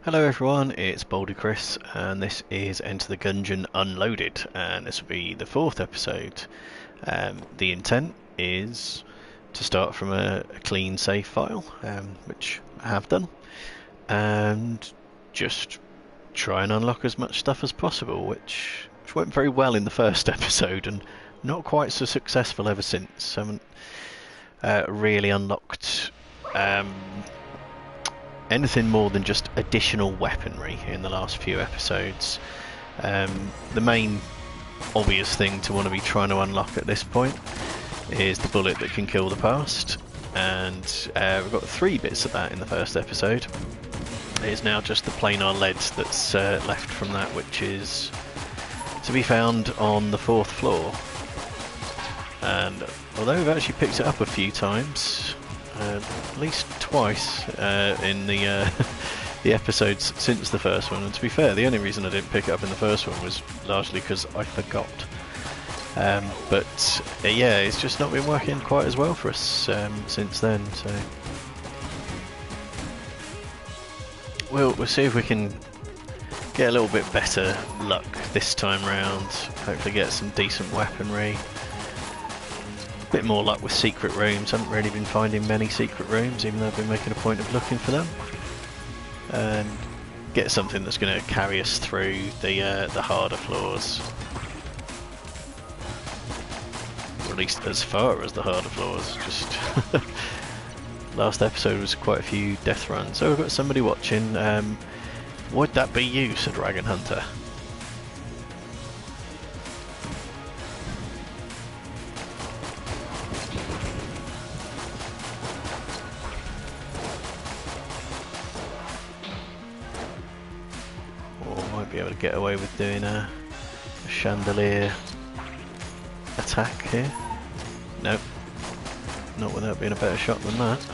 Hello everyone, it's Boulder Chris, and this is Enter the Gungeon Unloaded, and this will be the fourth episode. The intent is to start from a clean save file, which I have done, and just try and unlock as much stuff as possible, which went very well in the first episode, and not quite so successful ever since. I haven't really unlocked anything more than just additional weaponry in the last few episodes. The main obvious thing to want to be trying to unlock at this point is the bullet that can kill the past, and we've got 3 bits of that in the first episode. It is now just the planar lead that's left from that, which is to be found on the 4th floor. And although we've actually picked it up a few times, at least twice in the the episodes since the first one, and to be fair, the only reason I didn't pick it up in the first one was largely because I forgot. But yeah, it's just not been working quite as well for us since then. So we'll see if we can get a little bit better luck this time round. Hopefully, get some decent weaponry. Bit more luck with secret rooms. Haven't really been finding many secret rooms, even though I've been making a point of looking for them. And get something that's going to carry us through the harder floors, or at least as far as the harder floors. Just last episode was quite a few death runs. So we've got somebody watching. Would that be you, Sir Dragon Hunter? Be able to get away with doing a chandelier attack here. Nope, not without being a better shot than that.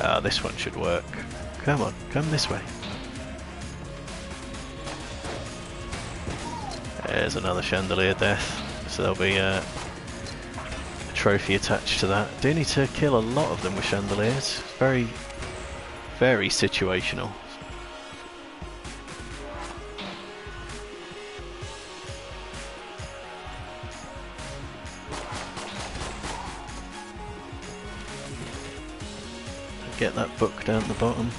Ah, this one should work. Come on, come this way. There's another chandelier death, so there'll be a trophy attached to that. Do need to kill a lot of them with chandeliers. Very, very situational. Get that book down at the bottom.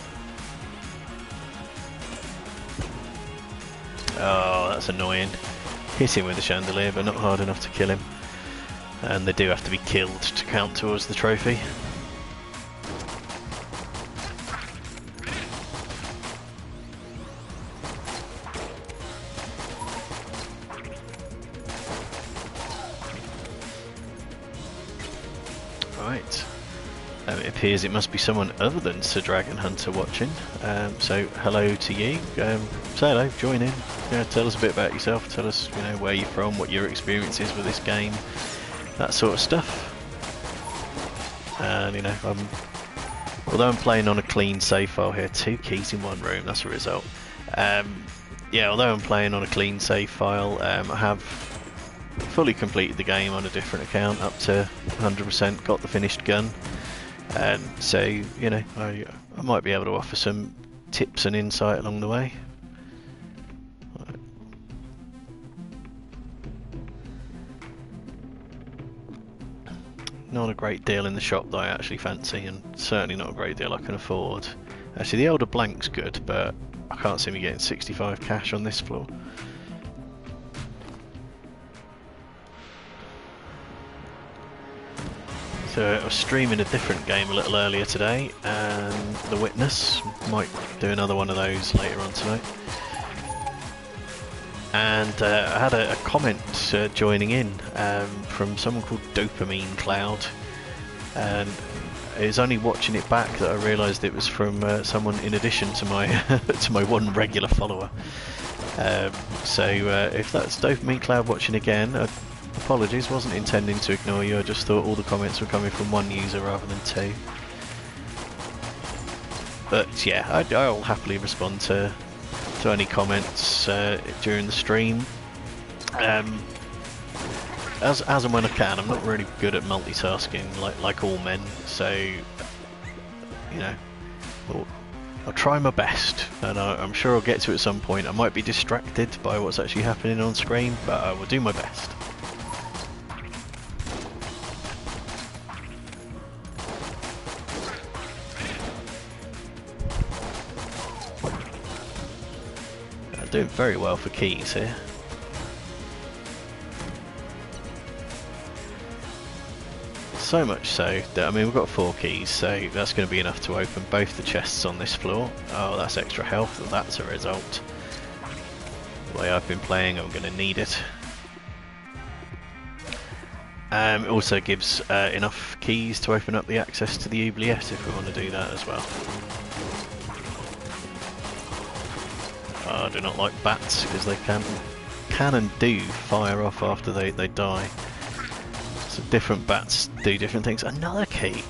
Oh, that's annoying. Hit him with the chandelier, but not hard enough to kill him. And they do have to be killed to count towards the trophy. Right. It appears it must be someone other than Sir Dragon Hunter watching, so hello to you. Say hello, join in, tell us a bit about yourself, tell us where you're from, what your experience is with this game, that sort of stuff. And although I'm playing on a clean save file here, 2 keys in 1 room, that's a result. Yeah, although I'm playing on a clean save file, I have fully completed the game on a different account, up to 100%, got the finished gun. And so, I might be able to offer some tips and insight along the way. Not a great deal in the shop that I actually fancy, and certainly not a great deal I can afford. Actually, the Elder Blank's good, but I can't see me getting 65 cash on this floor. So I was streaming a different game a little earlier today, and The Witness. Might do another one of those later on tonight. And I had a comment joining in from someone called Dopamine Cloud, and it was only watching it back that I realised it was from someone in addition to my to my one regular follower. So if that's Dopamine Cloud watching again, apologies, wasn't intending to ignore you, I just thought all the comments were coming from one user rather than 2. But yeah, I'll happily respond to any comments during the stream, as and when I can. I'm not really good at multitasking like all men, so I'll try my best, and I'm sure I'll get to it at some point. I might be distracted by what's actually happening on screen, but I will do my best. I'm doing very well for keys here. So much so that, I mean, we've got 4 keys, so that's going to be enough to open both the chests on this floor. Oh, that's extra health, that's a result. The way I've been playing, I'm going to need it. It also gives enough keys to open up the access to the oubliette if we want to do that as well. Oh, I do not like bats because they can and do fire off after they die. So different bats do different things. Another key!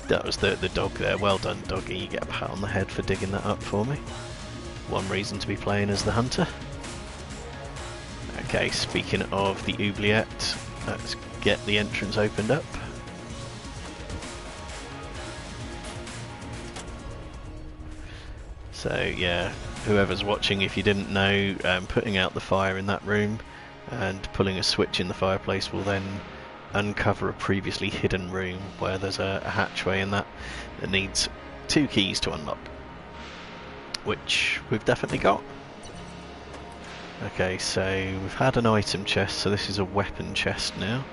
That was the dog there. Well done, doggy. You get a pat on the head for digging that up for me. One reason to be playing as the hunter. Okay, speaking of the oubliette, let's get the entrance opened up. So yeah, whoever's watching, if you didn't know, putting out the fire in that room and pulling a switch in the fireplace will then uncover a previously hidden room where there's a hatchway in that needs 2 keys to unlock, which we've definitely got. Okay, so we've had an item chest, so this is a weapon chest now.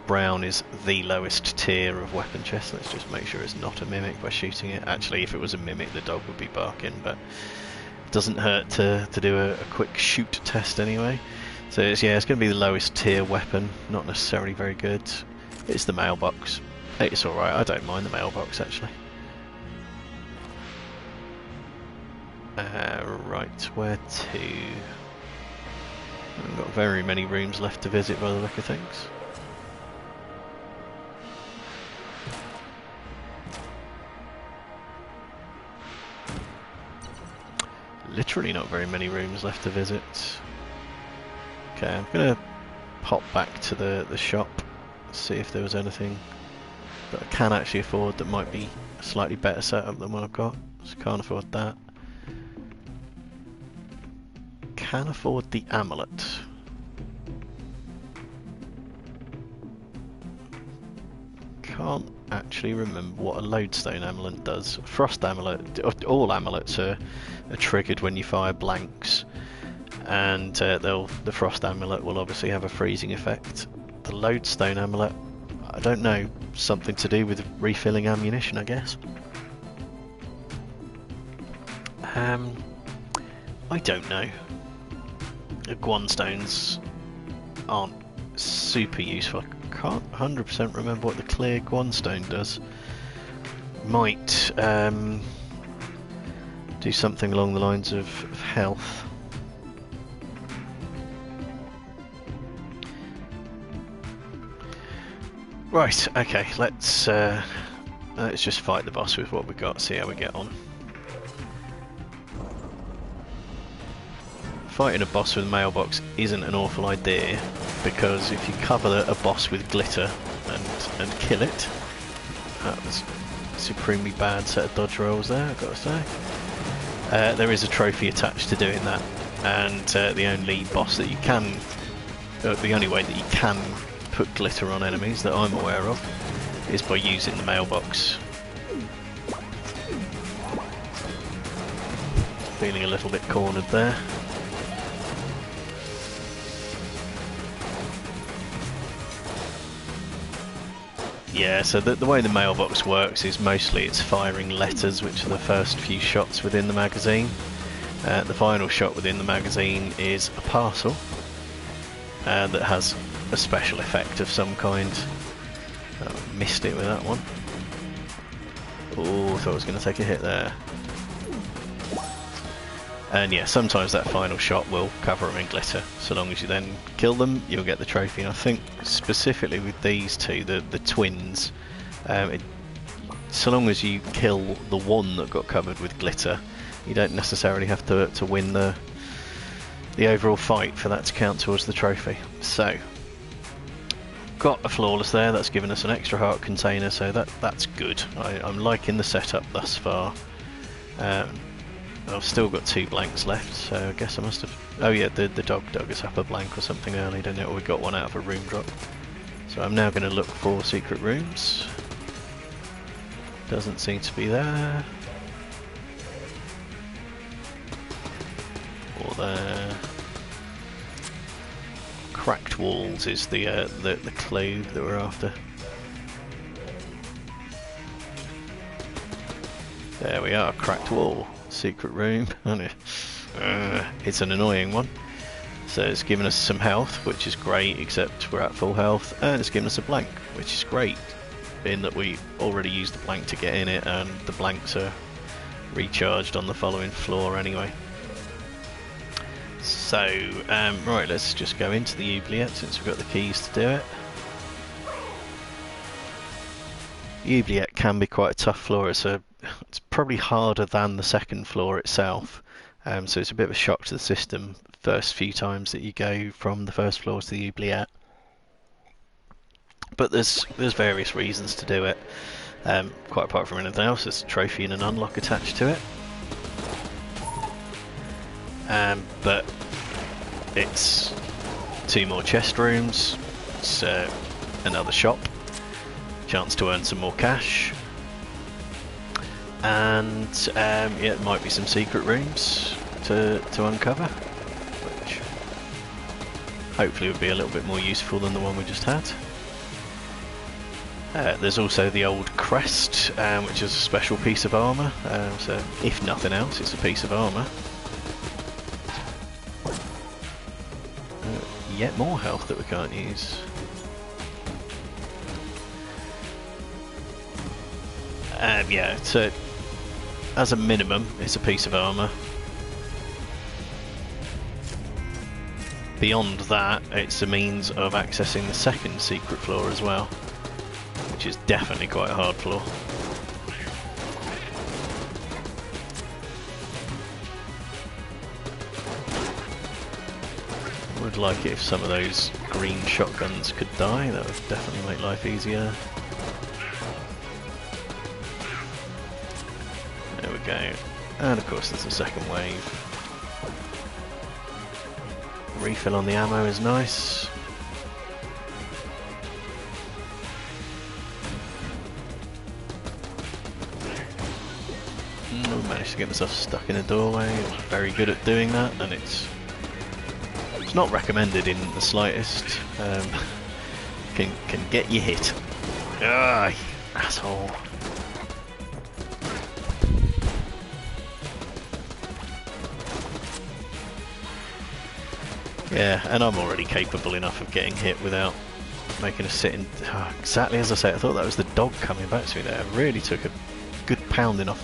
Brown is the lowest tier of weapon chest. Let's just make sure it's not a mimic by shooting it. Actually, if it was a mimic, the dog would be barking, but it doesn't hurt to do a quick shoot test anyway. So it's going to be the lowest tier weapon, not necessarily very good. It's the mailbox. It's alright, I don't mind the mailbox actually. Right, where to? I've got very many rooms left to visit by the look of things. Literally not very many rooms left to visit. Okay, I'm going to pop back to the shop, see if there was anything that I can actually afford that might be a slightly better setup than what I've got. Just can't afford that. Can afford the amulet. Can't actually remember what a lodestone amulet does. Frost amulet, all amulets are triggered when you fire blanks. And the frost amulet will obviously have a freezing effect. The lodestone amulet, I don't know, something to do with refilling ammunition, I guess. I don't know. The Gungeons aren't super useful. I can't 100% remember what the clear Gungeon does. Might do something along the lines of health. Right, okay, let's just fight the boss with what we got, see how we get on. Fighting a boss with a mailbox isn't an awful idea, because if you cover a boss with glitter and kill it, that was a supremely bad set of dodge rolls there, I've got to say. There is a trophy attached to doing that, and the only boss that you can, the only way that you can put glitter on enemies that I'm aware of is by using the mailbox. Feeling a little bit cornered there. Yeah, so the way the mailbox works is mostly it's firing letters, which are the first few shots within the magazine. The final shot within the magazine is a parcel that has a special effect of some kind. Oh, missed it with that one. Oh, thought I was going to take a hit there. And yeah, sometimes that final shot will cover them in glitter. So long as you then kill them, you'll get the trophy. And I think specifically with these two, the twins, so long as you kill the one that got covered with glitter, you don't necessarily have to win the overall fight for that to count towards the trophy. So, got a flawless there. That's given us an extra heart container, so that's good. I'm liking the setup thus far. I've still got 2 blanks left, so I guess I must have... Oh yeah, the dog dug us up a blank or something early, didn't it? Or we got one out of a room drop. So I'm now going to look for secret rooms. Doesn't seem to be there. Or there. Cracked walls is the clue that we're after. There we are, cracked wall, secret room. It's an annoying one. So it's given us some health, which is great, except we're at full health, and it's given us a blank, which is great, in that we already used the blank to get in it, and the blanks are recharged on the following floor anyway. So, right, let's just go into the oubliette since we've got the keys to do it. The oubliette can be quite a tough floor. It's probably harder than the second floor itself, so it's a bit of a shock to the system first few times that you go from the first floor to the oubliette. But there's various reasons to do it. Quite apart from anything else, there's a trophy and an unlock attached to it. But it's 2 more chest rooms, it's another shop, chance to earn some more cash, and yeah, there might be some secret rooms to uncover, which hopefully would be a little bit more useful than the one we just had. There's also the old crest, which is a special piece of armour, so if nothing else it's a piece of armour. Yet more health that we can't use. Yeah, so as a minimum it's a piece of armour. Beyond that, it's a means of accessing the second secret floor as well, which is definitely quite a hard floor. Would like it if some of those green shotguns could die, that would definitely make life easier. There we go. And of course there's a second wave. Refill on the ammo is nice. We managed to get myself stuck in a doorway. Very good at doing that, and it's not recommended in the slightest. Can get you hit. Ah, asshole. Yeah, and I'm already capable enough of getting hit without making a sit-in. Oh, exactly as I say, I thought that was the dog coming back to me there. I really took a good pounding off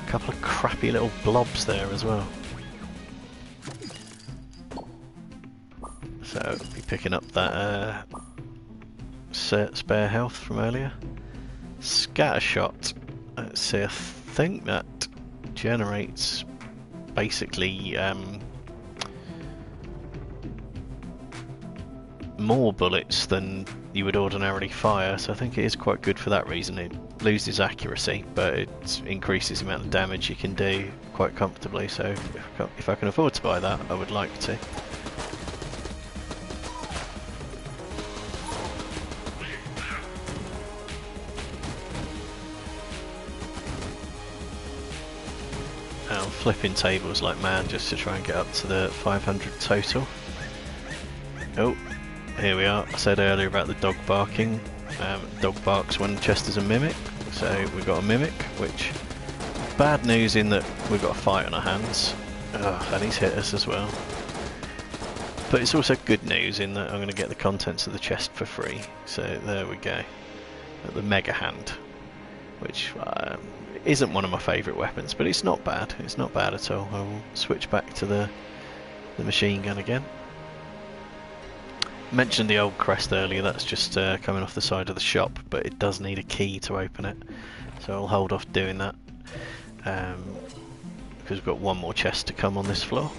a couple of crappy little blobs there as well. So I'll be picking up that spare health from earlier. Scatter shot. Let's see, I think that generates basically more bullets than you would ordinarily fire, so I think it is quite good for that reason. It loses accuracy, but it increases the amount of damage you can do quite comfortably, so if I can afford to buy that, I would like to. I'm flipping tables like mad just to try and get up to the 500 total. Oh, here we are. I said earlier about the dog barking. Dog barks when chest is a mimic, so we've got a mimic, which bad news in that we've got a fight on our hands. And he's hit us as well. But it's also good news in that I'm going to get the contents of the chest for free. So there we go. The Mega Hand, which isn't one of my favourite weapons, but it's not bad. It's not bad at all. I will switch back to the machine gun again. Mentioned the old crest earlier, that's just coming off the side of the shop, but it does need a key to open it, so I'll hold off doing that because we've got one more chest to come on this floor.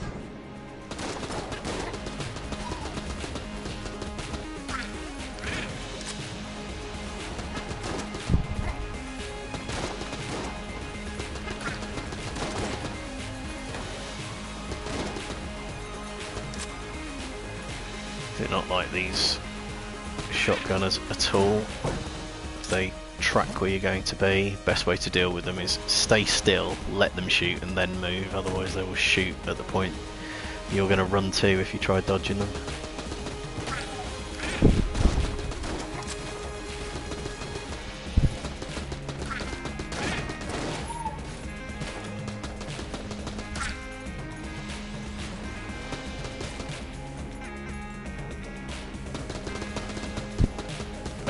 not like these shotgunners at all. They track where you're going to be. Best way to deal with them is stay still, let them shoot and then move, otherwise they will shoot at the point you're going to run to if you try dodging them.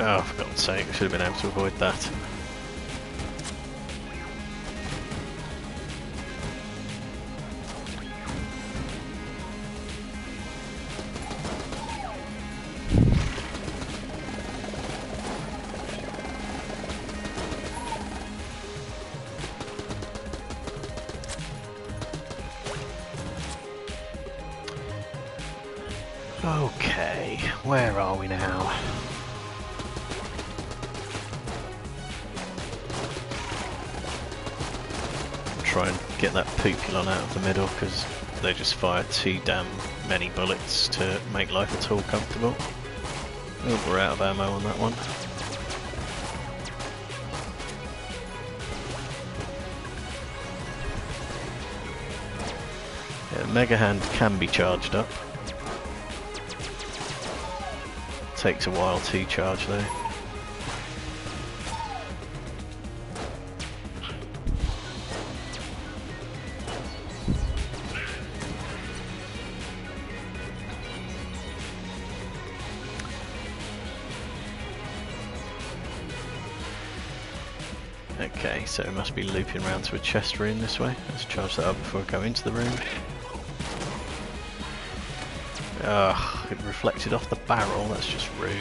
Oh, for God's sake, I should have been able to avoid that. Okay, where are we now? Try and get that Pupilon out of the middle because they just fire too damn many bullets to make life at all comfortable. Oh, we're out of ammo on that one. Yeah, Mega Hand can be charged up. Takes a while to charge though. Okay, so it must be looping around to a chest room this way. Let's charge that up before I go into the room. Ugh, it reflected off the barrel, that's just rude.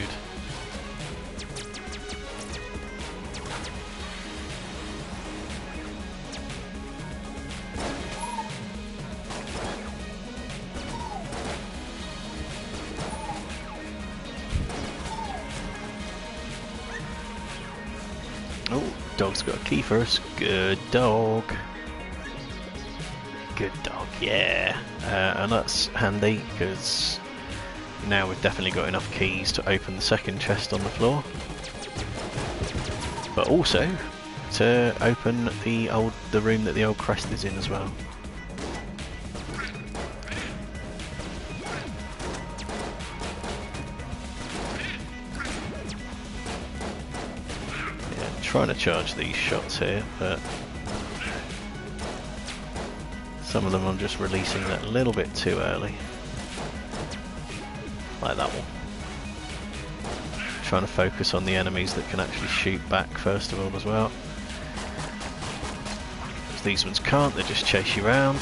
Oh, dog's got a key for us. Good dog. Good dog, yeah. And that's handy because now we've definitely got enough keys to open the second chest on the floor, but also to open the room that the old crest is in as well. Yeah, trying to charge these shots here, but some of them I'm just releasing that a little bit too early. Like that one. Trying to focus on the enemies that can actually shoot back first of all as well. Because these ones can't, they just chase you around.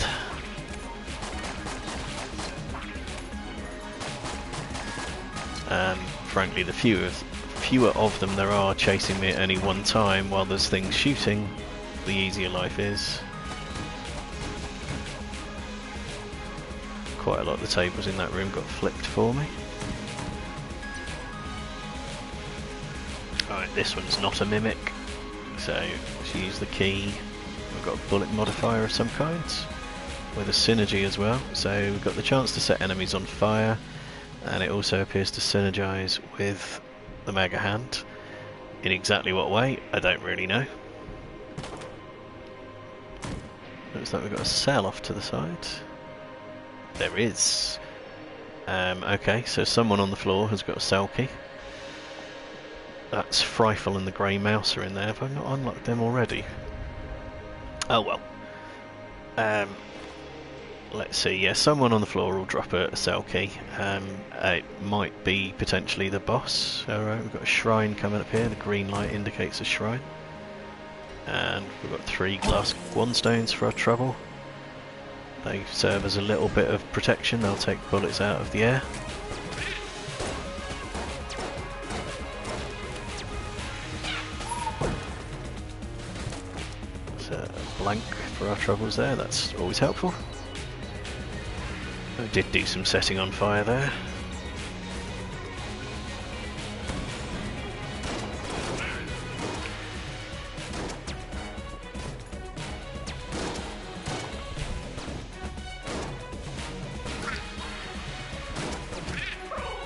And frankly, the fewer of them there are chasing me at any one time while there's things shooting, the easier life is. Quite a lot of the tables in that room got flipped for me. Alright, this one's not a mimic, so let's use the key. We've got a bullet modifier of some kinds, with a synergy as well, so we've got the chance to set enemies on fire, and it also appears to synergize with the Mega Hand. In exactly what way, I don't really know. Looks like we've got a cell off to the side. There is. Okay, so someone on the floor has got a cell key. That's Frifle and the Grey Mouse are in there. Have I not unlocked them already? Oh well. Let's see, yeah, someone on the floor will drop a cell key. It might be potentially the boss. Alright, we've got a shrine coming up here. The green light indicates a shrine. And we've got 3 glass Wandstones for our trouble. They serve as a little bit of protection, they'll take bullets out of the air. So a blank for our troubles there, that's always helpful. I did do some setting on fire there.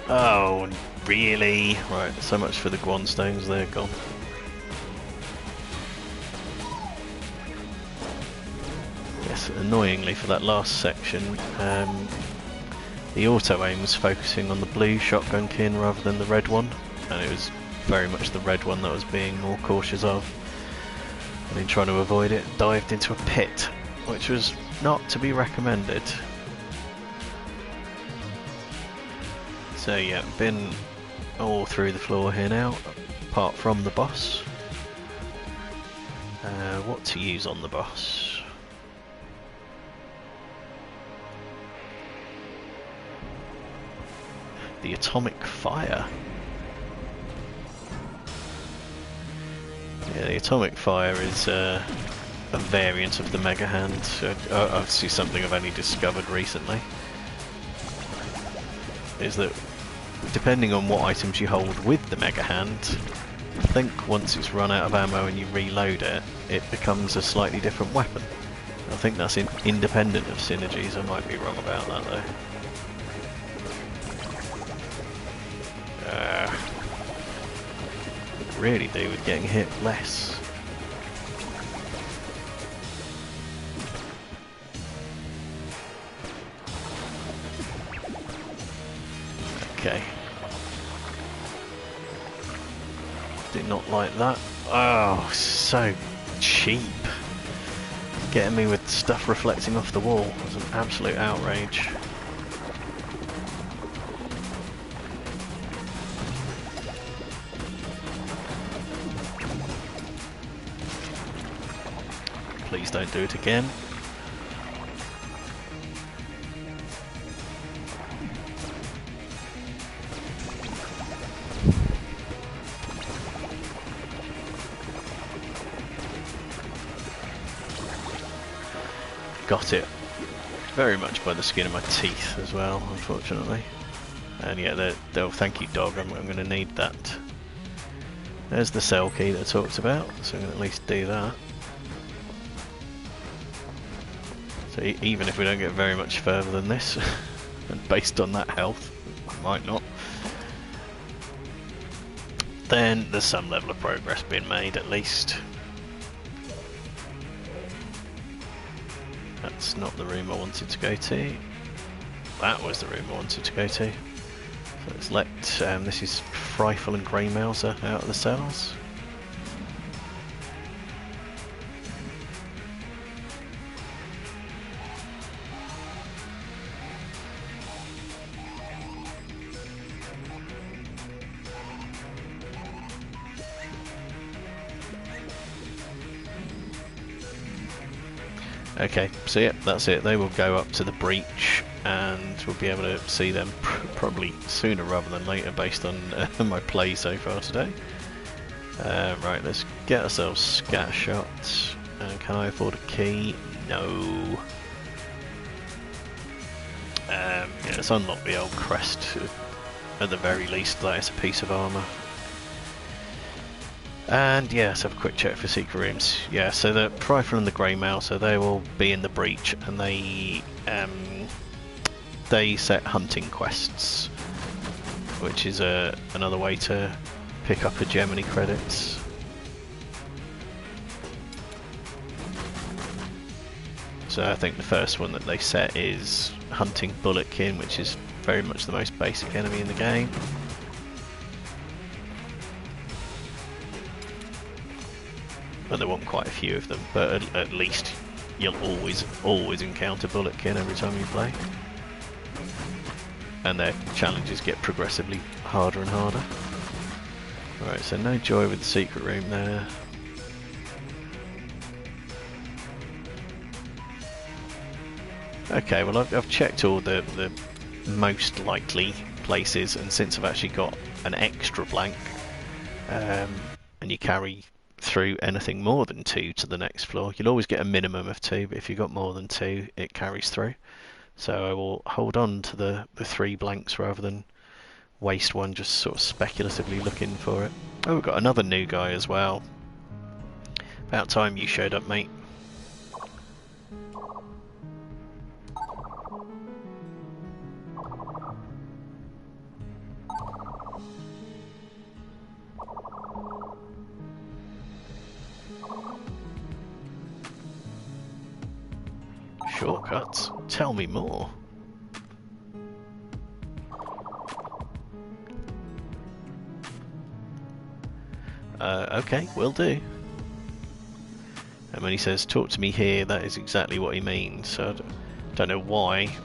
Oh, really? Right, so much for the Guan stones, they're gone. Yes, annoyingly for that last section, the auto-aim was focusing on the blue shotgun kin rather than the red one, and it was very much the red one that I was being more cautious of. And in trying to avoid it, dived into a pit, which was not to be recommended. So yeah, been all through the floor here now, apart from the boss. What to use on the boss? The atomic fire. Yeah, the atomic fire is a variant of the Mega Hand. Obviously something I've only discovered recently. Is that depending on what items you hold with the Mega Hand, I think once it's run out of ammo and you reload it, it becomes a slightly different weapon. I think that's independent of synergies. I might be wrong about that though. Really do with getting hit less. Okay. Did not like that. Oh, so cheap. Getting me with stuff reflecting off the wall was an absolute outrage. Please don't do it again. Got it. Very much by the skin of my teeth as well, unfortunately. And yeah, they'll thank you, dog. I'm going to need that. There's the cell key that I talked about, so I'm going to at least do that. So even if we don't get very much further than this, and based on that health, might not, then there's some level of progress being made at least. That's not the room I wanted to go to. That was the room I wanted to go to. So let's let this is Frifle and Grey Mouser out of the cells. Okay, so yeah, that's it. They will go up to the breach, and we'll be able to see them probably sooner rather than later, based on my play so far today. Right, let's get ourselves scatter shots. Can I afford a key? No. Yeah, let's unlock the old crest. At the very least, that is a piece of armour. And yeah, let's have a quick check for secret rooms. Yeah, so the Rifle and the Grey Mouser, they will be in the breach, and they set hunting quests, which is another way to pick up hegemony credits. So I think the first one that they set is hunting Bulletkin, which is very much the most basic enemy in the game. But there weren't quite a few of them, but at least you'll always encounter Bulletkin every time you play. And their challenges get progressively harder and harder. Alright, so no joy with the secret room there. Okay, well I've checked all the most likely places, and since I've actually got an extra blank, and you carry through anything more than 2 to the next floor. You'll always get a minimum of 2, but if you've got more than 2, it carries through. So I will hold on to the 3 blanks rather than waste one just sort of speculatively looking for it. Oh, we've got another new guy as well. About time you showed up, mate. Shortcuts? Tell me more. Okay, will do. And when he says, talk to me here, that is exactly what he means. So I don't know why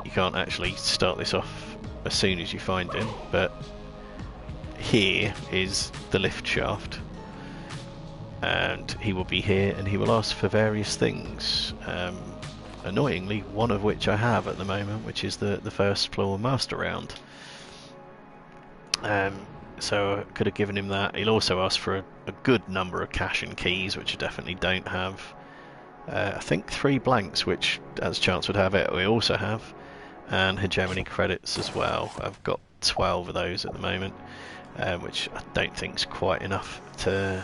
you can't actually start this off as soon as you find him, but here is the lift shaft. And he will be here and he will ask for various things. Annoyingly, one of which I have at the moment, which is the first floor master round. So I could have given him that. He'll also ask for a good number of cash and keys, which I definitely don't have. I think 3 blanks, which as chance would have it, we also have. And hegemony credits as well. I've got 12 of those at the moment, which I don't think is quite enough to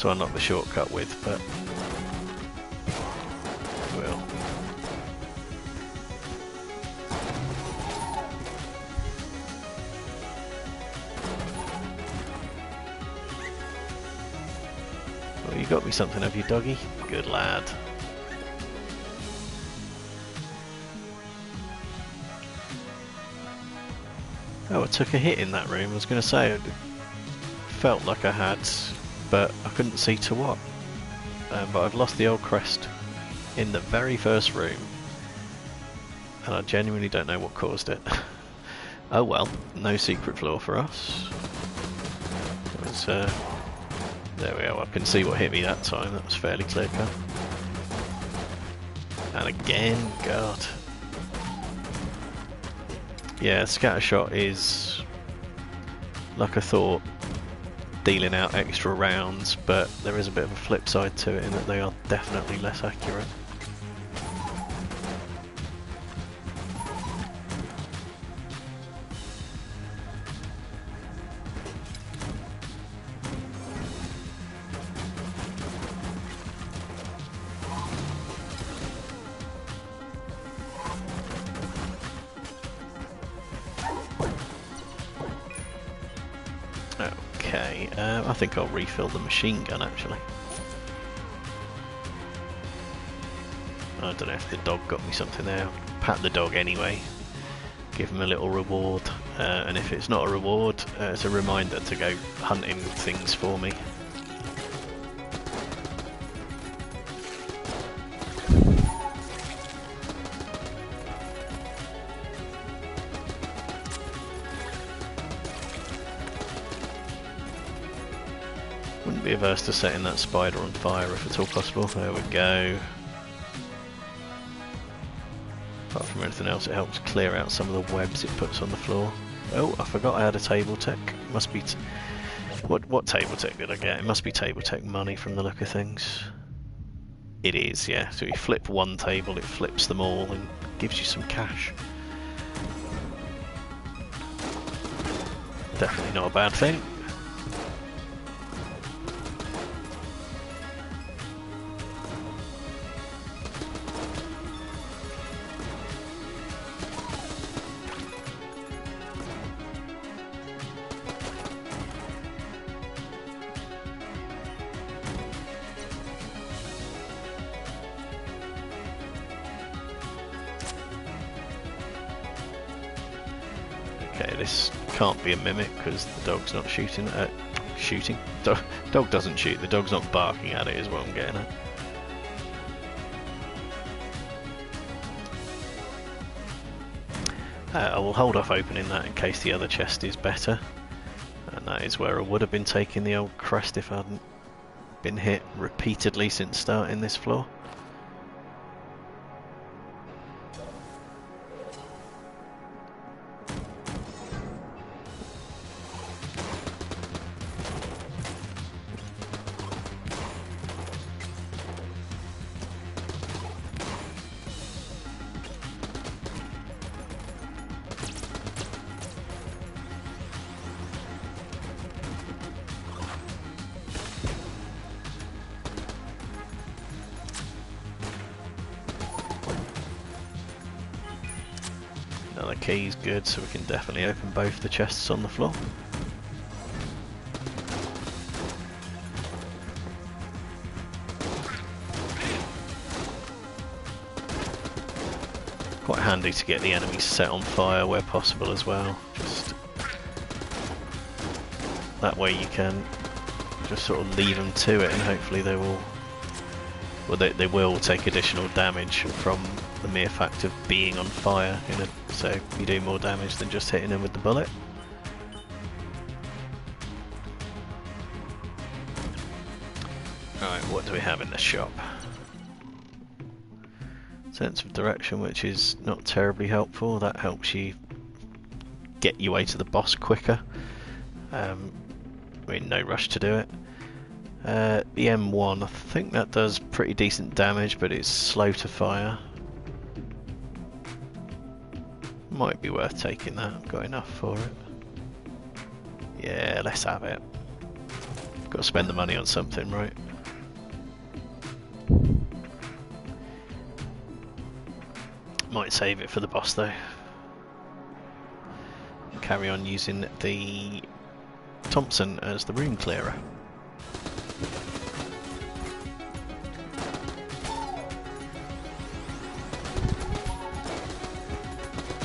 unlock the shortcut with, but we'll. Well, you got me something, have you, doggy? Good lad. Oh, I took a hit in that room. I was going to say, it felt like I had, but I couldn't see to what. But I've lost the old crest in the very first room, and I genuinely don't know what caused it. Oh well, no secret floor for us. It was, there we go, I can see what hit me that time. That was fairly clear cut. And again, God. Yeah, Scattershot is, like I thought, dealing out extra rounds, but there is a bit of a flip side to it in that they are definitely less accurate. Okay, I think I'll refill the machine gun actually. I don't know if the dog got me something there. Pat the dog anyway. Give him a little reward, and if it's not a reward, it's a reminder to go hunting things for me. Wouldn't be averse to setting that spider on fire if at all possible. There we go. Apart from anything else, it helps clear out some of the webs it puts on the floor. Oh, I forgot I had a table tech. Must be. What table tech did I get? It must be table tech money from the look of things. It is, yeah. So you flip one table, it flips them all and gives you some cash. Definitely not a bad thing. Okay, this can't be a mimic because the dog's not shooting. Shooting? Dog doesn't shoot. The dog's not barking at it, is what I'm getting at. I will hold off opening that in case the other chest is better, and that is where I would have been taking the old crest if I hadn't been hit repeatedly since starting this floor. Another key's good, so we can definitely open both the chests on the floor. Quite handy to get the enemies set on fire where possible as well. Just that way you can just sort of leave them to it, and hopefully they will. Well, they will take additional damage from the mere fact of being on fire. So you do more damage than just hitting them with the bullet. Right, what do we have in the shop? Sense of direction, which is not terribly helpful. That helps you get your way to the boss quicker. I mean, no rush to do it. The M1, I think that does pretty decent damage, but it's slow to fire. Might be worth taking that. I've got enough for it. Yeah, let's have it. Got to spend the money on something, right? Might save it for the boss though. Carry on using the Thompson as the room clearer.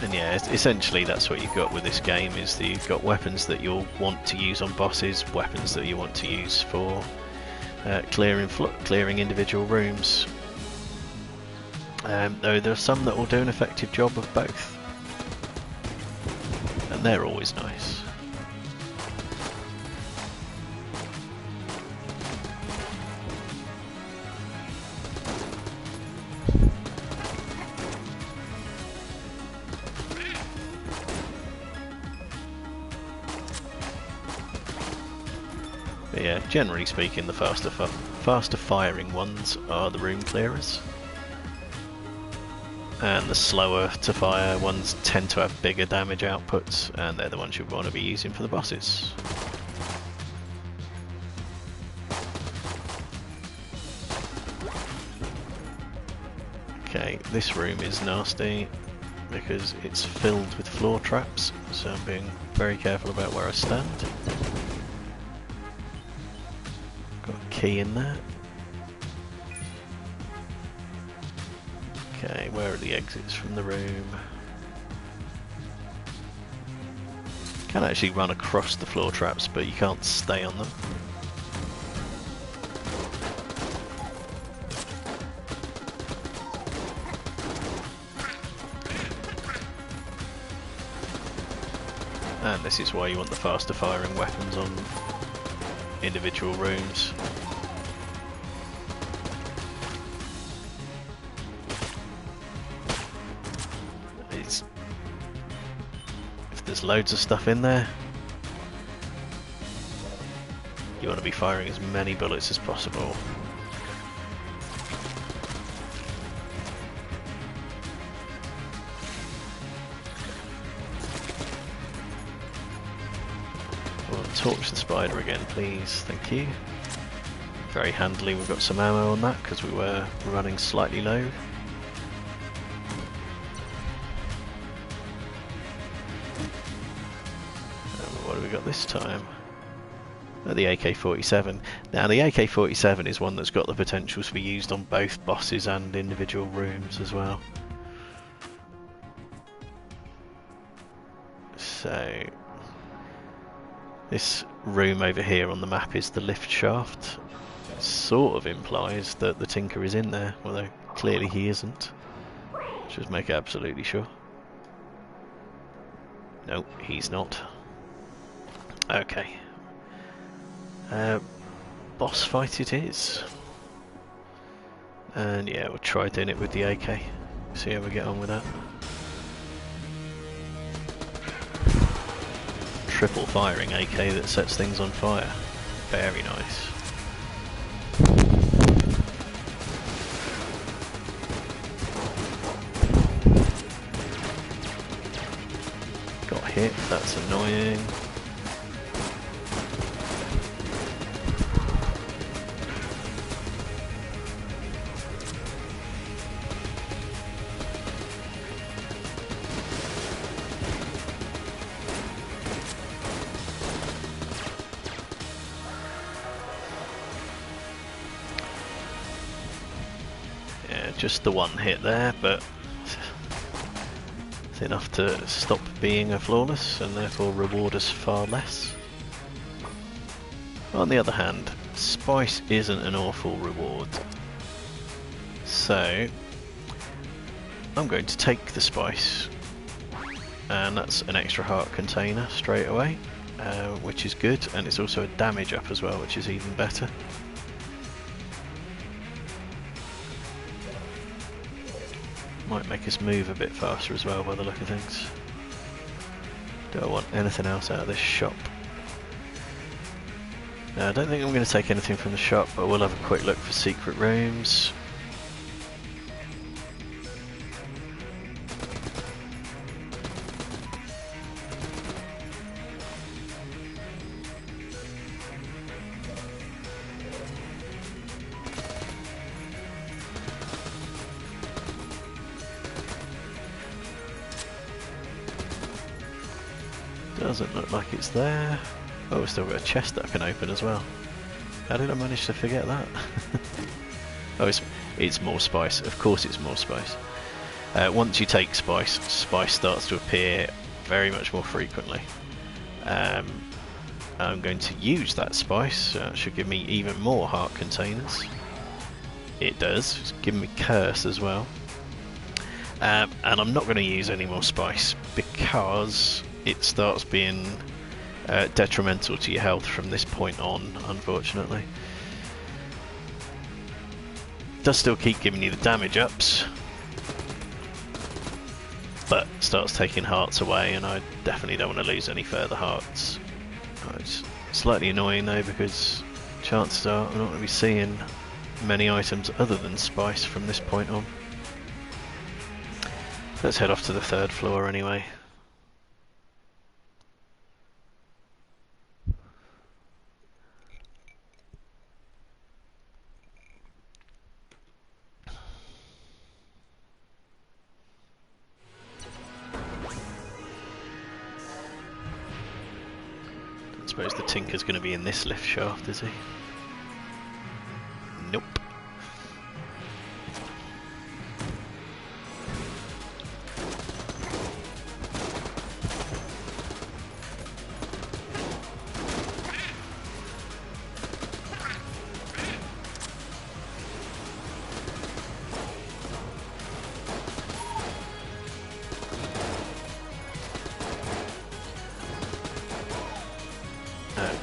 And yeah, essentially that's what you've got with this game, is that you've got weapons that you'll want to use on bosses, weapons that you want to use for clearing individual rooms. Though there are some that will do an effective job of both, and they're always nice. But yeah, generally speaking, the faster firing ones are the room clearers. And the slower to fire ones tend to have bigger damage outputs, and they're the ones you want to be using for the bosses. Okay, this room is nasty because it's filled with floor traps, so I'm being very careful about where I stand. Got a key in there. Okay, where are the exits from the room? Can actually run across the floor traps, but you can't stay on them. And this is why you want the faster firing weapons on individual rooms. There's loads of stuff in there. You want to be firing as many bullets as possible. We'll torch the spider again, please. Thank you. Very handily we've got some ammo on that because we were running slightly low. What have we got this time? The AK-47. Now the AK-47 is one that's got the potential to be used on both bosses and individual rooms as well. So this room over here on the map is the lift shaft. It sort of implies that the Tinker is in there, although clearly he isn't. Just make absolutely sure. No, he's not. Okay. Boss fight it is. And yeah, we'll try doing it with the AK. See how we get on with that. Triple firing AK that sets things on fire. Very nice. Got hit, that's annoying. Just the one hit there, but It's enough to stop being a flawless and therefore reward us far less. On the other hand, spice isn't an awful reward. So I'm going to take the spice, and that's an extra heart container straight away, which is good, and it's also a damage up as well, which is even better. Might make us move a bit faster as well by the look of things. Do I want anything else out of this shop? No, I don't think I'm going to take anything from the shop, but we'll have a quick look for secret rooms. Doesn't look like it's there. Oh, we've still got a chest that I can open as well. How did I manage to forget that? Oh, it's more spice. Of course it's more spice. Once you take spice, spice starts to appear very much more frequently. I'm going to use that spice. It should give me even more heart containers. It does. It's giving me curse as well. And I'm not going to use any more spice because it starts being detrimental to your health from this point on, unfortunately. It does still keep giving you the damage ups, but starts taking hearts away, and I definitely don't want to lose any further hearts. It's slightly annoying though, because chances are I'm not going to be seeing many items other than spice from this point on. Let's head off to the 3rd floor anyway. I suppose the Tinker's going to be in this lift shaft, is he? Nope.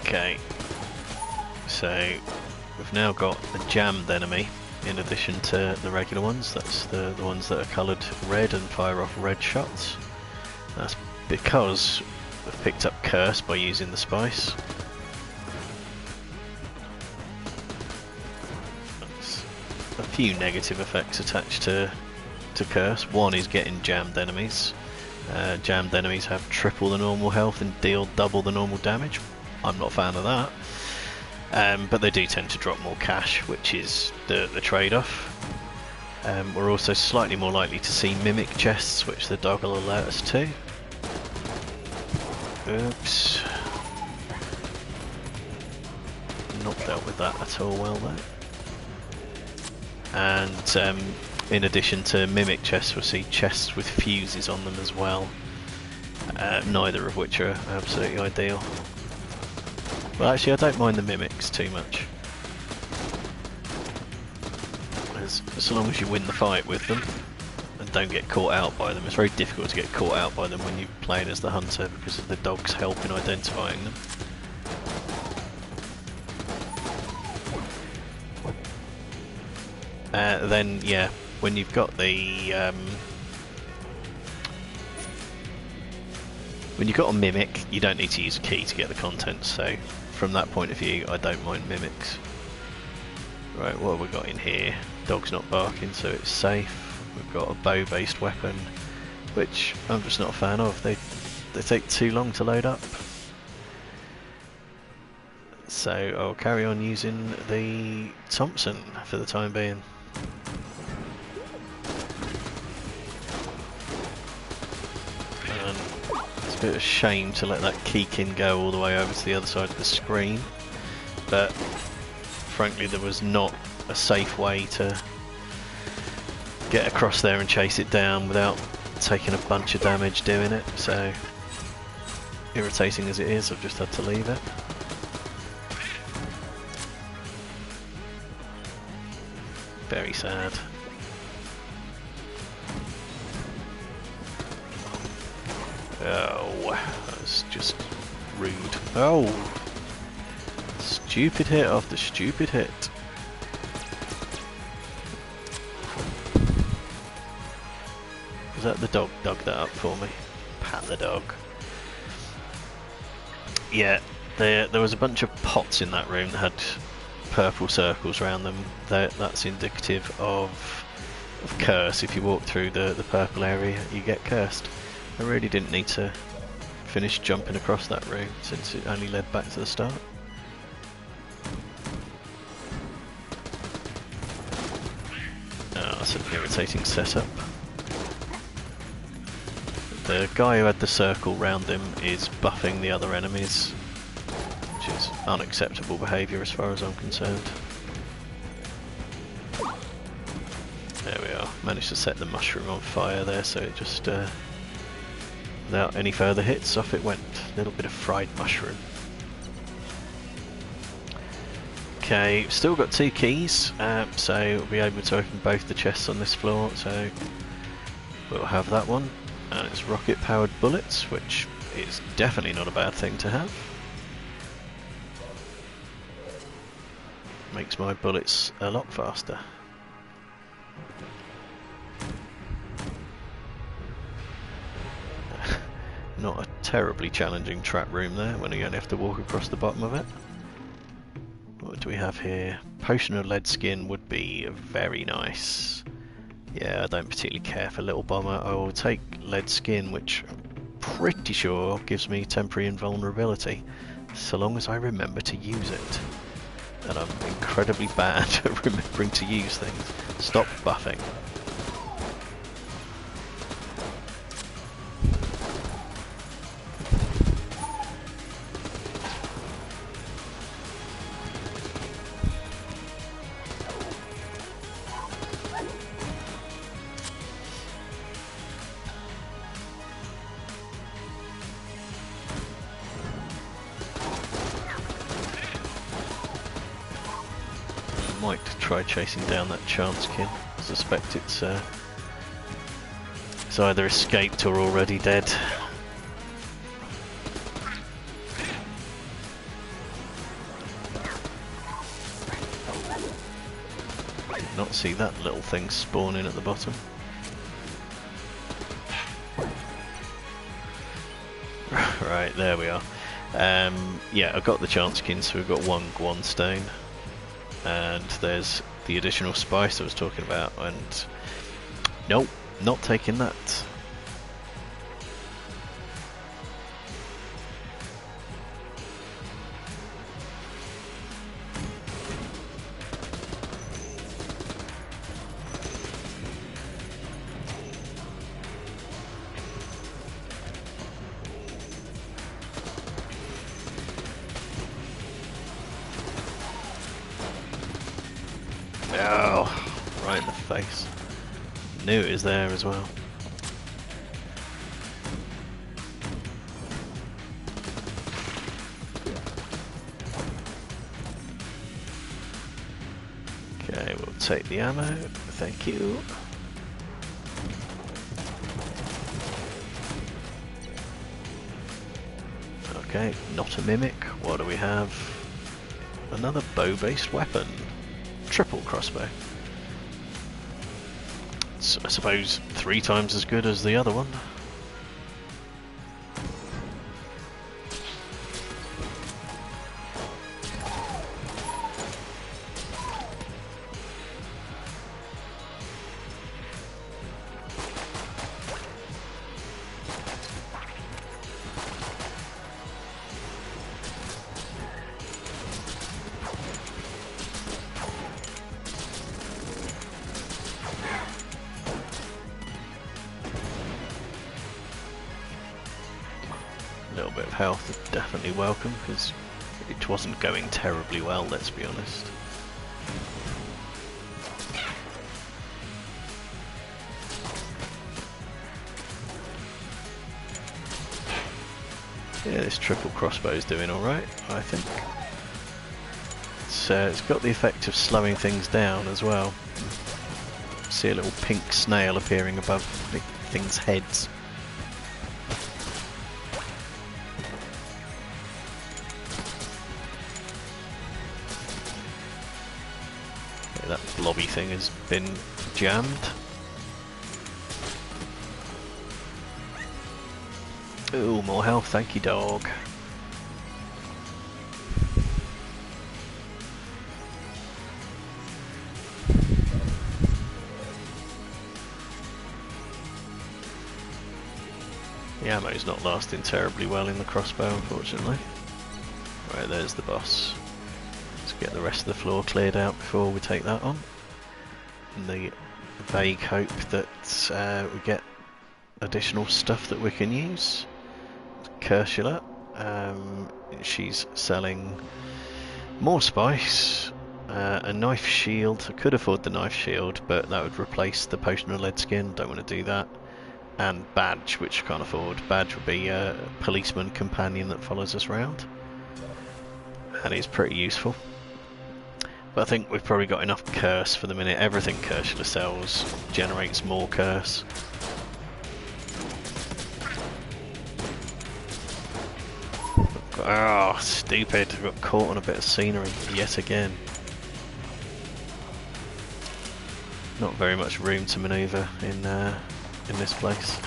Okay, so we've now got a jammed enemy in addition to the regular ones. That's the ones that are coloured red and fire off red shots. That's because we've picked up curse by using the spice. That's a few negative effects attached to curse. One is getting jammed enemies. Jammed enemies have triple the normal health and deal double the normal damage. I'm not a fan of that, but they do tend to drop more cash, which is the trade-off. We're also slightly more likely to see mimic chests, which the dog will alert us to. Oops. Not dealt with that at all well there. And in addition to mimic chests, we'll see chests with fuses on them as well, neither of which are absolutely ideal. Well, actually, I don't mind the mimics too much, as long as you win the fight with them and don't get caught out by them. It's very difficult to get caught out by them when you're playing as the hunter because of the dog's help in identifying them. Then, yeah, when you've got the when you've got a mimic, you don't need to use a key to get the contents, so from that point of view I don't mind mimics. Right, what have we got in here? Dog's not barking, so it's safe. We've got a bow based weapon, which I'm just not a fan of. They take too long to load up. So I'll carry on using the Thompson for the time being. It's a bit of a shame to let that Keekin go all the way over to the other side of the screen, but frankly there was not a safe way to get across there and chase it down without taking a bunch of damage doing it, so irritating as it is, I've just had to leave it. Very sad. Oh, that's just rude. Oh! Stupid hit after stupid hit. Was that the dog dug that up for me? Pat the dog. Yeah, there was a bunch of pots in that room that had purple circles around them. That's indicative of curse. If you walk through the purple area, you get cursed. I really didn't need to finish jumping across that room since it only led back to the start. Oh, that's an irritating setup. The guy who had the circle round him is buffing the other enemies, which is unacceptable behaviour as far as I'm concerned. There we are, managed to set the mushroom on fire there, so it just, without any further hits, off it went. A little bit of fried mushroom. Okay, still got 2 keys, so we'll be able to open both the chests on this floor, so we'll have that one. And it's rocket powered bullets, which is definitely not a bad thing to have. Makes my bullets a lot faster. Not a terribly challenging trap room there when you only have to walk across the bottom of it. What do we have here? Potion of lead skin would be very nice. Yeah, I don't particularly care for Little Bomber. I will take lead skin, which I'm pretty sure gives me temporary invulnerability, so long as I remember to use it. And I'm incredibly bad at remembering to use things. Stop buffing. Might try chasing down that chance kid. I suspect it's either escaped or already dead. Did not see that little thing spawn in at the bottom. Right, there we are. Yeah, I got the chance kin, so we've got 1 Guan stone. And there's the additional spice I was talking about, and nope, not taking that. Oh, right in the face. Knew it was there as well. Okay, we'll take the ammo. Thank you. Okay, not a mimic. What do we have? Another bow-based weapon. Triple crossbow. It's, I suppose, 3 times as good as the other one. A little bit of health is definitely welcome, because it wasn't going terribly well, let's be honest. Yeah, this triple crossbow is doing alright, I think. It's got the effect of slowing things down as well. See a little pink snail appearing above things' heads. Okay, that blobby thing has been jammed. Ooh, more health, thank you, dog. The ammo's not lasting terribly well in the crossbow, unfortunately. Right, there's the boss. Let's get the rest of the floor cleared out before we take that on. In the vague hope that we get additional stuff that we can use. Ursula, she's selling more spice, a knife shield. I could afford the knife shield, but that would replace the potion of lead skin. Don't want to do that. And badge, which I can't afford. Badge would be a policeman companion that follows us around, and is pretty useful. But I think we've probably got enough curse for the minute. Everything Ursula sells generates more curse. Oh, stupid. I got caught on a bit of scenery yet again. Not very much room to manoeuvre in this place.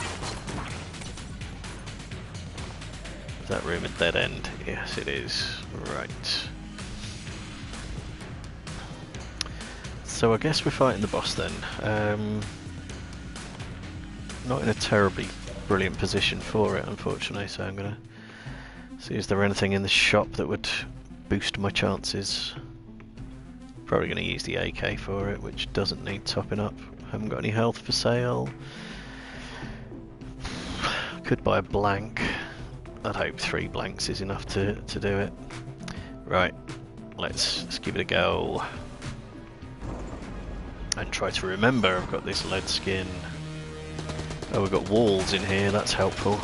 Is that room a dead end? Yes, it is. Right. So I guess we're fighting the boss then. Not in a terribly brilliant position for it, unfortunately, so I'm going to see is there anything in the shop that would boost my chances. Probably going to use the AK for it, which doesn't need topping up. Haven't got any health for sale. Could buy a blank. I'd hope 3 blanks is enough to do it. Right, let's give it a go. And try to remember I've got this lead skin. Oh, we've got walls in here, that's helpful.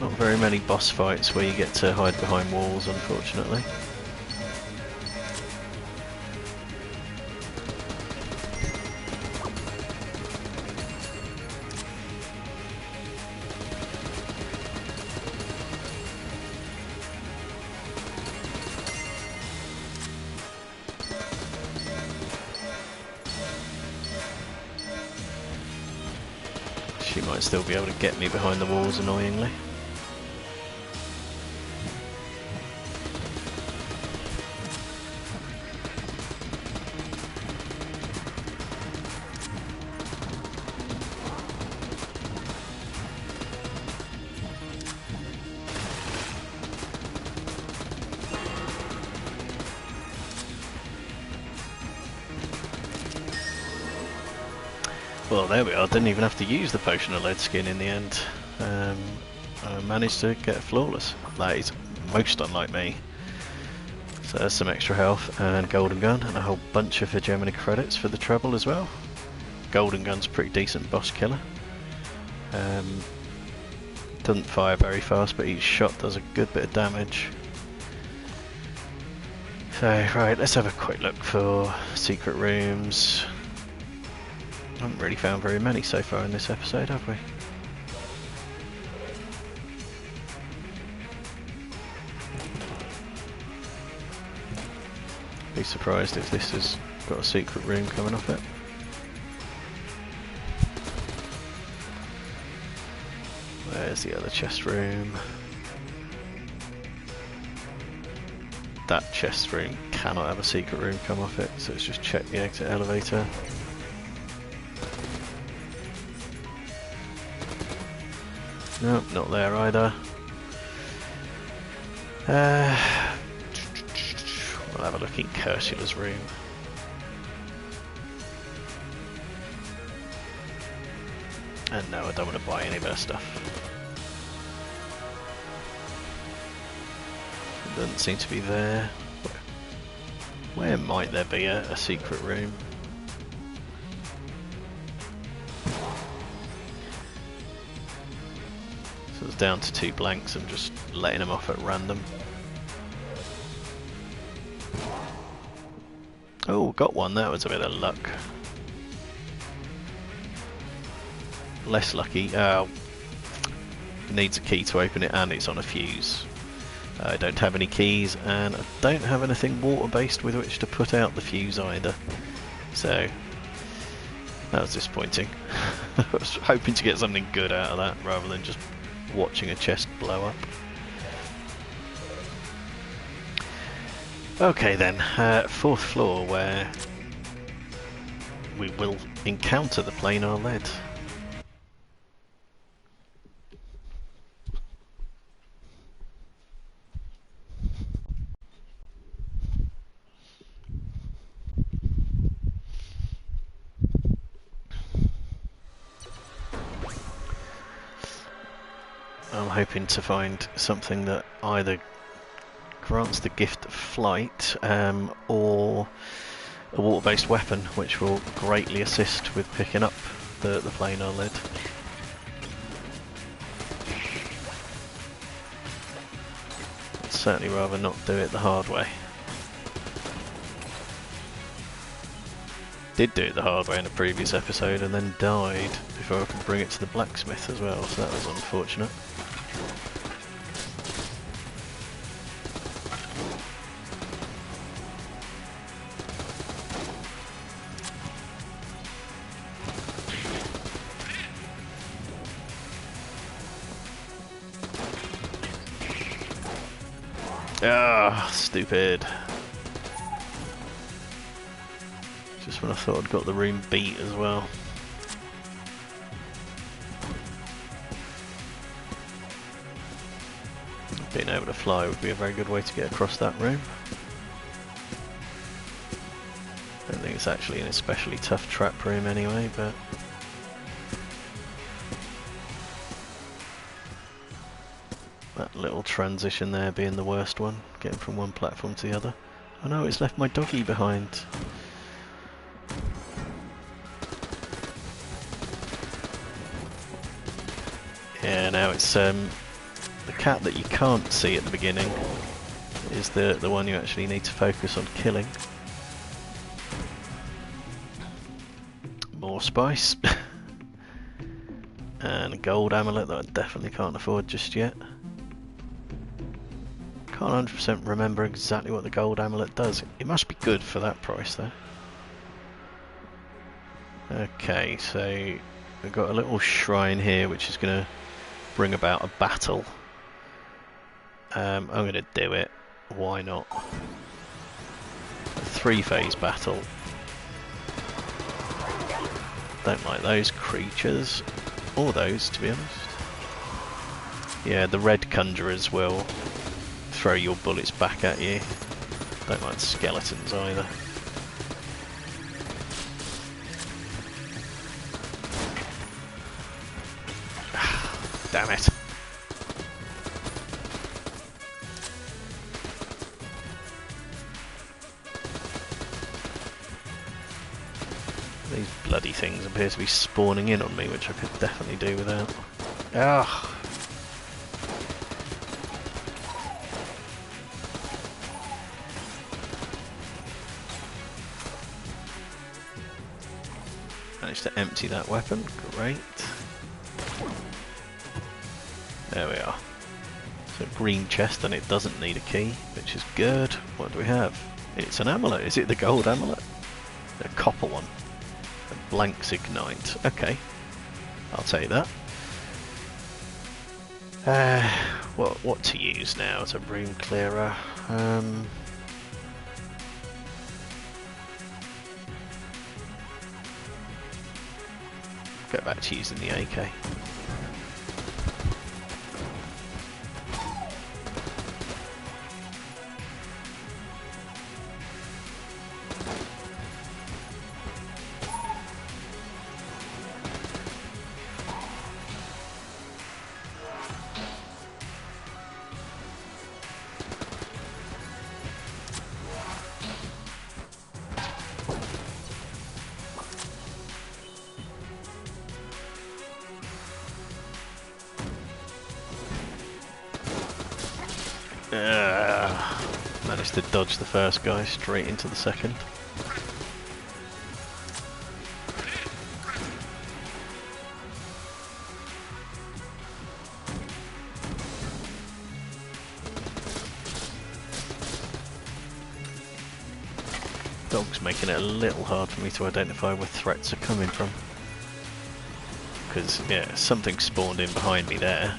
Not very many boss fights where you get to hide behind walls, unfortunately. She might still be able to get me behind the walls, annoyingly. Well, there we are. Didn't even have to use the potion of lead skin in the end. I managed to get flawless. That is most unlike me. So there's some extra health and golden gun and a whole bunch of hegemony credits for the trouble as well. Golden gun's a pretty decent boss killer. Doesn't fire very fast, but each shot does a good bit of damage. So right, let's have a quick look for secret rooms. Haven't really found very many so far in this episode, have we? Be surprised if this has got a secret room coming off it. There's the other chest room. That chest room cannot have a secret room come off it, so let's just check the exit elevator. No, not there either. We'll have a look in Ursula's room. And no, I don't want to buy any of her stuff. It doesn't seem to be there. Where might there be a secret room? So it's down to 2 blanks. I'm just letting them off at random. Oh, got one. That was a bit of luck. Less lucky. Needs a key to open it, and it's on a fuse. I don't have any keys, and I don't have anything water-based with which to put out the fuse either. So that was disappointing. I was hoping to get something good out of that rather than just watching a chest blow up. Okay then, 4th floor, where we will encounter the planar lead. I'm hoping to find something that either grants the gift of flight or a water-based weapon, which will greatly assist with picking up the planar lead. I'd certainly rather not do it the hard way. Did do it the hard way in a previous episode and then died before I could bring it to the blacksmith as well, so that was unfortunate. Ah, stupid. Just when I thought I'd got the room beat as well. Being able to fly would be a very good way to get across that room. Don't think it's actually an especially tough trap room anyway, but... that little transition there being the worst one, getting from one platform to the other. Oh no, it's left my doggy behind. Yeah, now it's the cat that you can't see at the beginning is the one you actually need to focus on killing. More spice. And a gold amulet that I definitely can't afford just yet. Can't 100% remember exactly what the gold amulet does. It must be good for that price though. Okay, so we've got a little shrine here which is going to bring about a battle. I'm going to do it. Why not? A 3-phase battle. Don't like those creatures. Or those, to be honest. Yeah, the red conjurers will throw your bullets back at you. Don't like the skeletons either. Damn it. These bloody things appear to be spawning in on me, which I could definitely do without. Ah. Managed to empty that weapon, great. There we are. So green chest, and it doesn't need a key, which is good. What do we have? It's an amulet. Is it the gold amulet? A copper one. A blanks ignite. Okay. I'll take that. What to use now as a room clearer? Go back to using the AK. Managed to dodge the first guy straight into the second. Dog's making it a little hard for me to identify where threats are coming from. Because, yeah, something spawned in behind me there.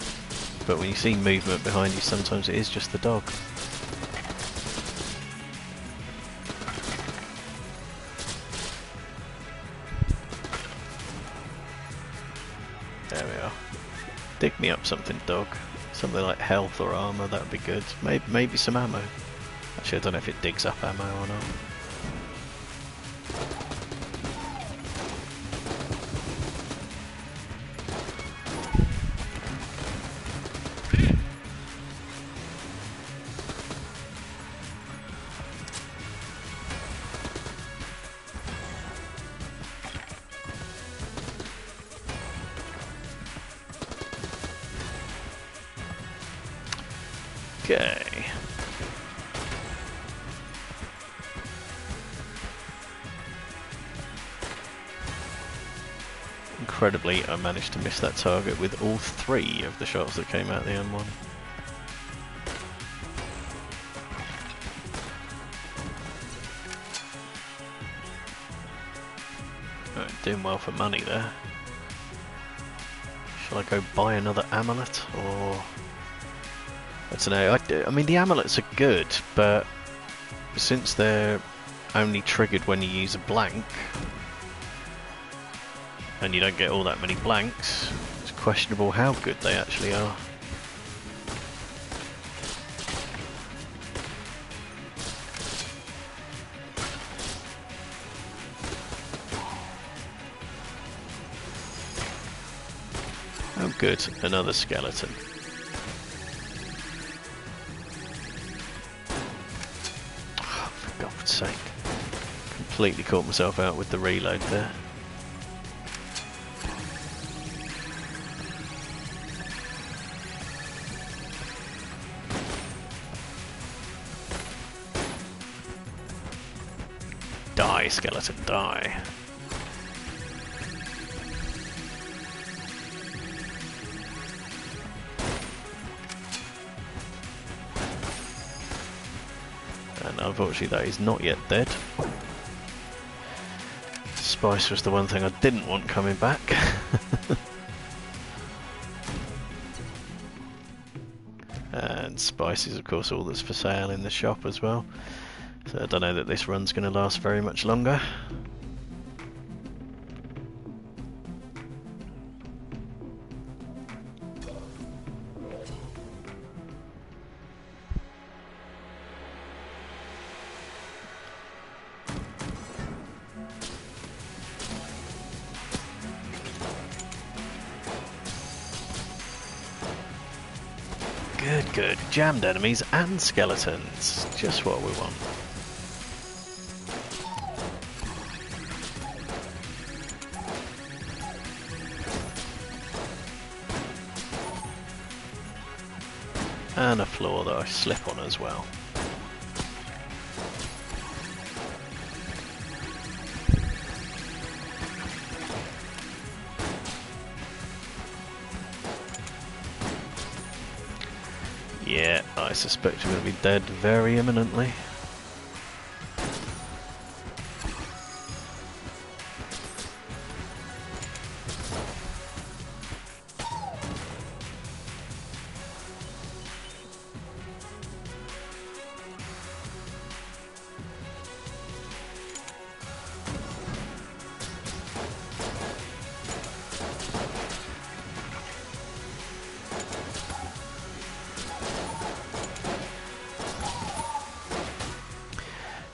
But when you see movement behind you, sometimes it is just the dog. There we are. Dig me up something, dog. Something like health or armour, that would be good. Maybe some ammo. Actually, I don't know if it digs up ammo or not. Okay. Incredibly, I managed to miss that target with all 3 of the shots that came out the M1. Right, doing well for money there. Shall I go buy another amulet, or... I don't know, I mean the amulets are good, but since they're only triggered when you use a blank, and you don't get all that many blanks, it's questionable how good they actually are. Oh good, another skeleton. For God's sake. Completely caught myself out with the reload there. Die, skeleton, die. And unfortunately that is not yet dead. Spice was the one thing I didn't want coming back. And spice is of course all that's for sale in the shop as well. So I don't know that this run's going to last very much longer. Good, good. Jammed enemies and skeletons. Just what we want. And a floor that I slip on as well. Yeah, I suspect we're going to be dead very imminently.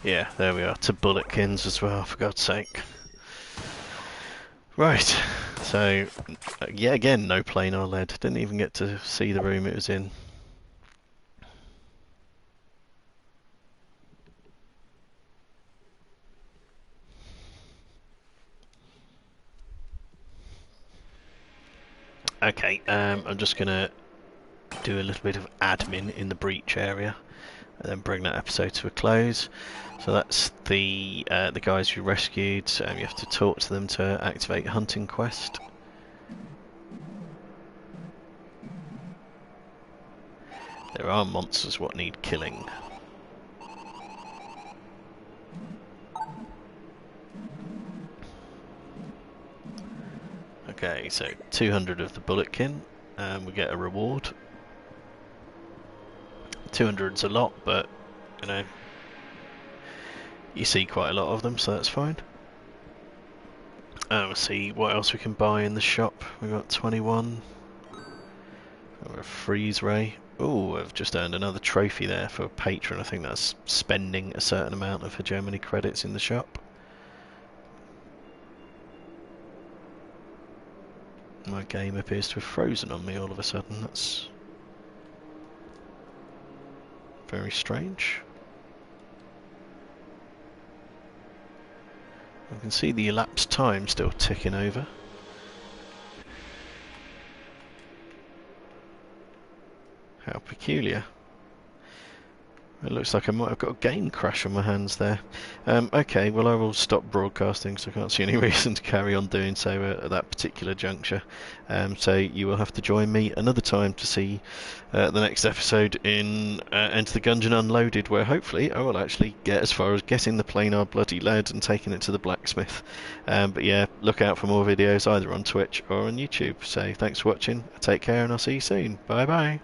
Yeah, there we are, to bulletkins as well, for God's sake. Right, so, yet again, no planar lead. Didn't even get to see the room it was in. Okay, I'm just gonna do a little bit of admin in the breach area, and then bring that episode to a close. So that's the guys you rescued. You have to talk to them to activate hunting quest. There are monsters what need killing. Okay, so 200 of the bulletkin, and we get a reward. 200's a lot, but you know, you see quite a lot of them, so that's fine. We'll see what else we can buy in the shop. We've got 21. A freeze ray. Oh, I've just earned another trophy there for a patron. I think that's spending a certain amount of hegemony credits in the shop. My game appears to have frozen on me all of a sudden. That's very strange. I can see the elapsed time still ticking over. How peculiar. It looks like I might have got a game crash on my hands there. Okay, well I will stop broadcasting, so I can't see any reason to carry on doing so at that particular juncture. So you will have to join me another time to see the next episode in Enter the Gungeon Unloaded, where hopefully I will actually get as far as getting the planar bloody lead and taking it to the blacksmith. But yeah, look out for more videos either on Twitch or on YouTube. So thanks for watching, take care, and I'll see you soon. Bye bye.